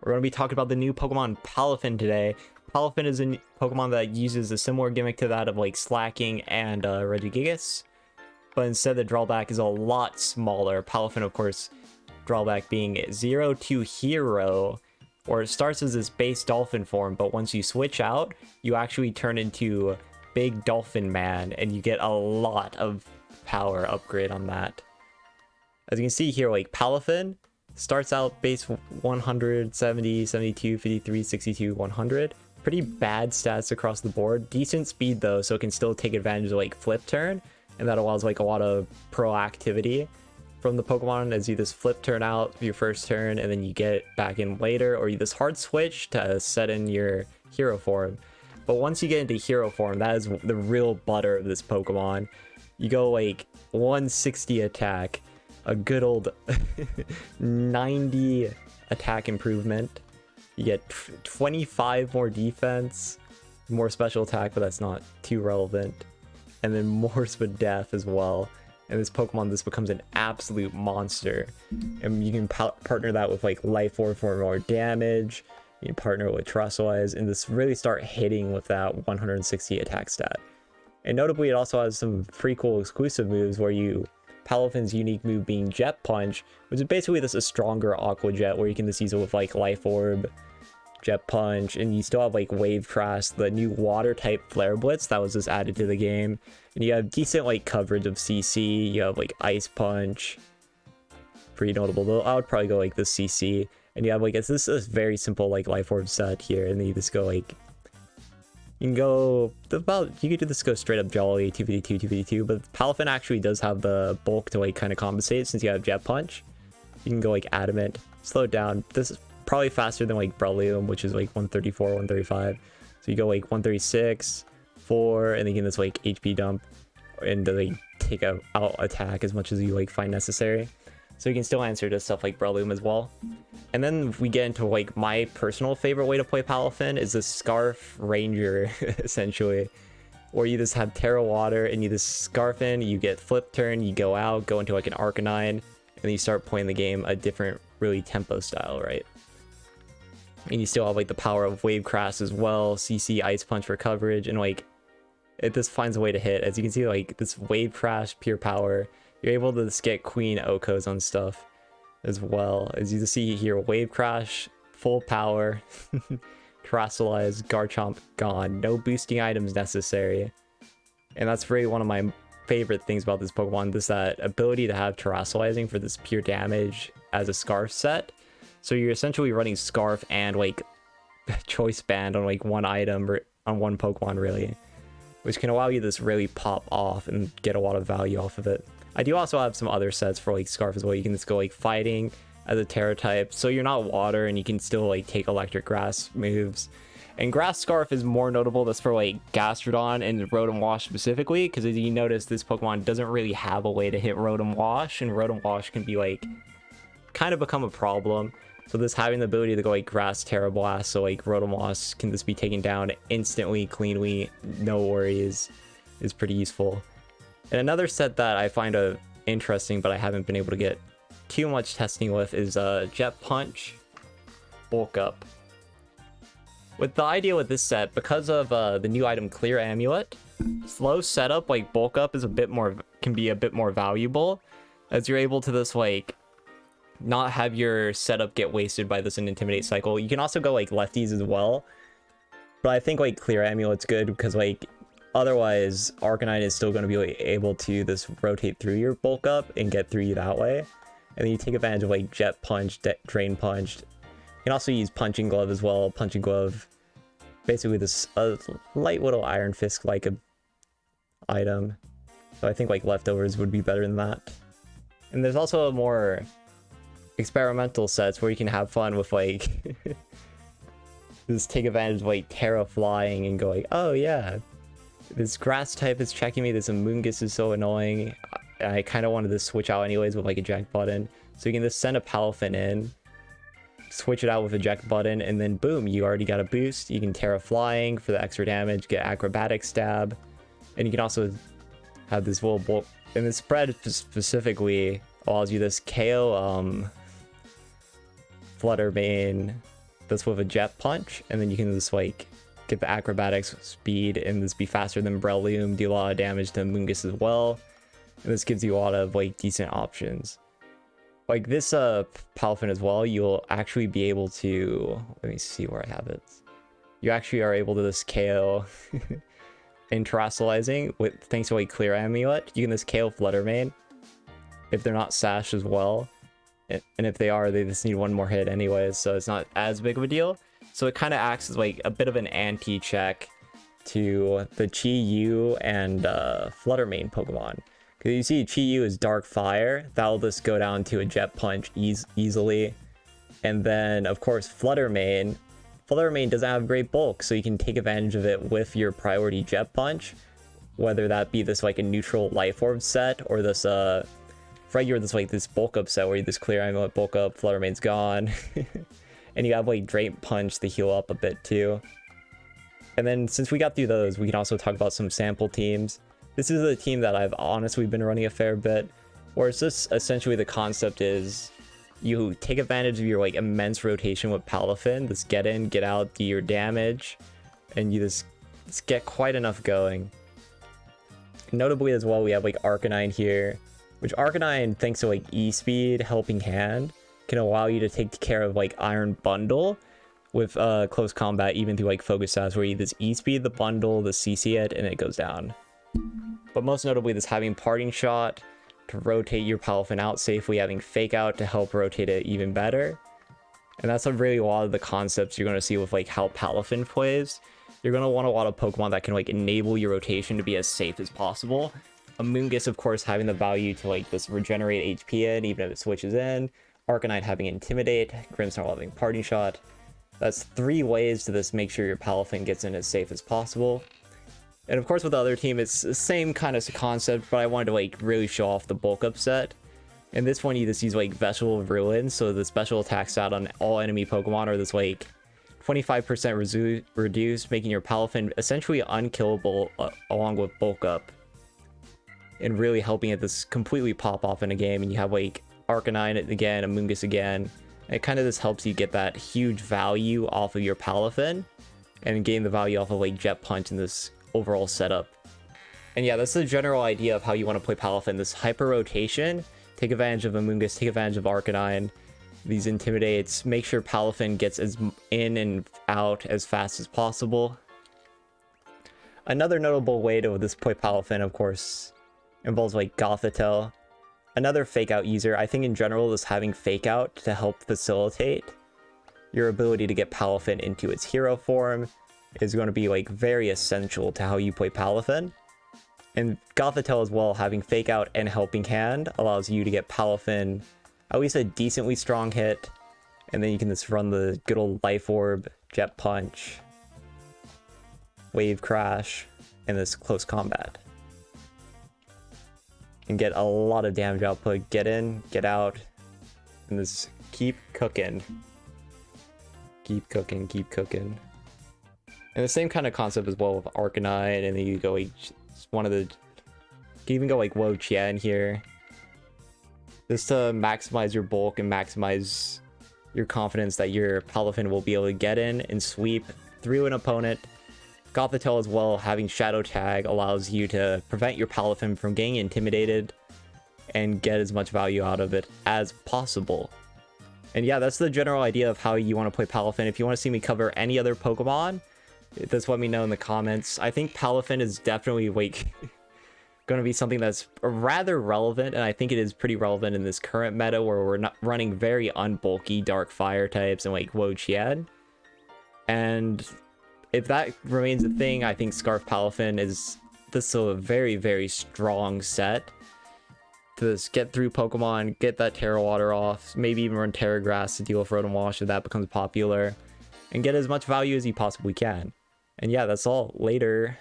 We're going to be talking about the new Pokemon Palafin today. Palafin is a Pokemon that uses a similar gimmick to that of like Slacking and Regigigas, but instead the drawback is a lot smaller. Palafin, of course, drawback being 0 to Hero, or it starts as this base Dolphin form, but once you switch out, you actually turn into Big Dolphin Man, and you get a lot of power upgrade on that. As you can see here, like Palafin starts out base 100, 70, 72, 53, 62, 100. Pretty bad stats across the board. Decent speed though, so it can still take advantage of like Flip Turn, and that allows like a lot of proactivity from the Pokemon as you just Flip Turn out your first turn and then you get back in later, or you just hard switch to set in your Hero form. But once you get into Hero form, that is the real butter of this Pokemon. You go like 160 attack, a good old 90 attack improvement. You get 25 more defense, more special attack, but that's not too relevant. And then more Spadef as well. And this Pokemon, this becomes an absolute monster. And you can partner that with like Life Orb for more damage. You can partner with Terastallize and just really start hitting with that 160 attack stat. And notably, it also has some pretty cool exclusive moves where Palafin's unique move being Jet Punch, which is basically just a stronger Aqua Jet where you can just use it with like Life Orb, Jet Punch, and you still have like Wave Crash, the new water type Flare Blitz that was just added to the game. And you have decent like coverage of CC, you have like Ice Punch, pretty notable though. I would probably go like this CC, and you have like this is very simple like Life Orb set here, and then you just go like, you can go about, you could do this go straight up Jolly 2v2 2v2, but Palafin actually does have the bulk to like kind of compensate since you have Jet Punch. You can go like Adamant, slow it down. This is probably faster than like Breloom, which is like 134, 135. So you go like 136, 4, and then you can just like HP dump and like take out attack as much as you like find necessary. So you can still answer to stuff like Breloom as well. And then we get into like my personal favorite way to play Palafin is the Scarf Ranger, essentially. Where you just have Terra Water and you just Scarf in, you get Flip Turn, you go out, go into like an Arcanine, and then you start playing the game a different, really tempo style, right? And you still have like the power of Wave Crash as well, CC Ice Punch for coverage, and like it just finds a way to hit. As you can see, like this Wave Crash pure power, you're able to just get Queen Okos on stuff as well. As you see here, Wave Crash, full power, Terastallize, Garchomp gone, no boosting items necessary. And that's really one of my favorite things about this Pokemon, that ability to have Terastallizing for this pure damage as a Scarf set. So you're essentially running Scarf and like Choice Band on like one item or on one Pokemon really, which can allow you to really pop off and get a lot of value off of it. I do also have some other sets for like Scarf as well. You can just go like Fighting as a Terra type, so you're not water and you can still like take Electric Grass moves. And Grass Scarf is more notable that's for like Gastrodon and Rotom Wash specifically, because as you notice, this Pokemon doesn't really have a way to hit Rotom Wash, and Rotom Wash can be like kind of become a problem. So this having the ability to go like Grass Terra Blast, so like Rotom Wash can just be taken down instantly, cleanly, no worries, is pretty useful. And another set that I find interesting, but I haven't been able to get too much testing with, is Jet Punch Bulk Up. With the idea with this set, because of the new item Clear Amulet, slow setup like Bulk Up is can be a bit more valuable, as you're able to just like not have your setup get wasted by this Intimidate cycle. You can also go like lefties as well, but I think like Clear Amulet's good because like otherwise Arcanine is still going to be like, able to just rotate through your Bulk Up and get through you that way. And then you take advantage of like Jet Punch, Drain Punch. You can also use Punching Glove as well. Punching Glove, basically this light little Iron Fist like a item. So I think like Leftovers would be better than that. And there's also a more experimental sets where you can have fun with like just take advantage of like Terra Flying and go like, oh yeah, this Grass type is checking me, this Amoonguss is so annoying, I kind of wanted to switch out anyways with like eject button. So you can just send a Palafin in, switch it out with eject button, and then boom, you already got a boost. You can Terra Flying for the extra damage, get Acrobatic Stab, and you can also have this little bulk. And the spread specifically allows you this KO Fluttermane, this with a jet punch, and then you can just like get the acrobatics speed and this be faster than Breloom, do a lot of damage to Mungus as well. And this gives you a lot of like decent options. Like this Palafin as well, you'll actually be able to, let me see where I have it. You actually are able to just KO in Terrestrializing with, thanks to like Clear Amulet. You can just KO Fluttermane if they're not sashed as well. And if they are, they just need one more hit anyways, so it's not as big of a deal. So it kind of acts as like a bit of an anti-check to the Chi-Yu and Fluttermane Pokemon. Because you see Chi-Yu is Dark Fire, that'll just go down to a Jet Punch easily. And then of course Fluttermane doesn't have great bulk, so you can take advantage of it with your priority Jet Punch. Whether that be this like a neutral Life Orb set or this regular this bulk up set where you just Clear Amulet, bulk up, Fluttermane's gone. And you have like Drain Punch to heal up a bit too. And then since we got through those, we can also talk about some sample teams. This is a team that I've honestly been running a fair bit, where it's just essentially the concept is you take advantage of your like immense rotation with Palafin, just get in, get out, do your damage, and you just get quite enough going. Notably as well, we have like Arcanine here, which Arcanine, thanks to like E-Speed, Helping Hand, can allow you to take care of like Iron Bundle with close combat, even through like Focus Sash, where you just E-Speed the bundle, the CC it, and it goes down. But most notably, this having Parting Shot to rotate your Palafin out safely, having Fake Out to help rotate it even better. And that's really a lot of the concepts you're going to see with like how Palafin plays. You're going to want a lot of Pokemon that can like enable your rotation to be as safe as possible. Amoonguss, of course, having the value to like just regenerate HP in, even if it switches in. Arcanine having Intimidate, Grimmsnarl having Parting Shot. That's 3 ways to just make sure your Palafin gets in as safe as possible. And of course with the other team, it's the same kind of concept, but I wanted to like really show off the bulk up set. In this one, you just use like Vegetable of Ruin, so the special attack stat on all enemy Pokemon are this like 25% reduced, making your Palafin essentially unkillable along with bulk up. And really helping it just completely pop off in a game, and you have like Arcanine again, Amoonguss again. It kind of just helps you get that huge value off of your Palafin and gain the value off of like Jet Punch in this overall setup. And yeah, that's the general idea of how you want to play Palafin. This hyper rotation, take advantage of Amoonguss, take advantage of Arcanine, these Intimidates, make sure Palafin gets as in and out as fast as possible. Another notable way to this play Palafin, of course, involves like Gothitelle. Another Fake Out user. I think in general, just having Fake Out to help facilitate your ability to get Palafin into its hero form is going to be like very essential to how you play Palafin. And Gothitelle as well, having Fake Out and Helping Hand allows you to get Palafin at least a decently strong hit, and then you can just run the good old Life Orb, Jet Punch, Wave Crash, and this close combat. And get a lot of damage output, get in, get out, and just keep cooking. Keep cooking, keep cooking. And the same kind of concept as well with Arcanine, and then you go like one of the... You can even go like Wo Qian here. Just to maximize your bulk and maximize your confidence that your Palafin will be able to get in and sweep through an opponent. Gothitelle as well, having Shadow Tag, allows you to prevent your Palafin from getting intimidated and get as much value out of it as possible. And yeah, that's the general idea of how you want to play Palafin. If you want to see me cover any other Pokemon, just let me know in the comments. I think Palafin is definitely like going to be something that's rather relevant, and I think it is pretty relevant in this current meta where we're not running very unbulky Dark Fire types and like Wo Qian. And if that remains a thing, I think Scarf Palafin is this a very, very strong set to just get through Pokemon, get that Terra Water off, maybe even run Terra Grass to deal with Rotom Wash if that becomes popular, and get as much value as you possibly can. And yeah, that's all. Later.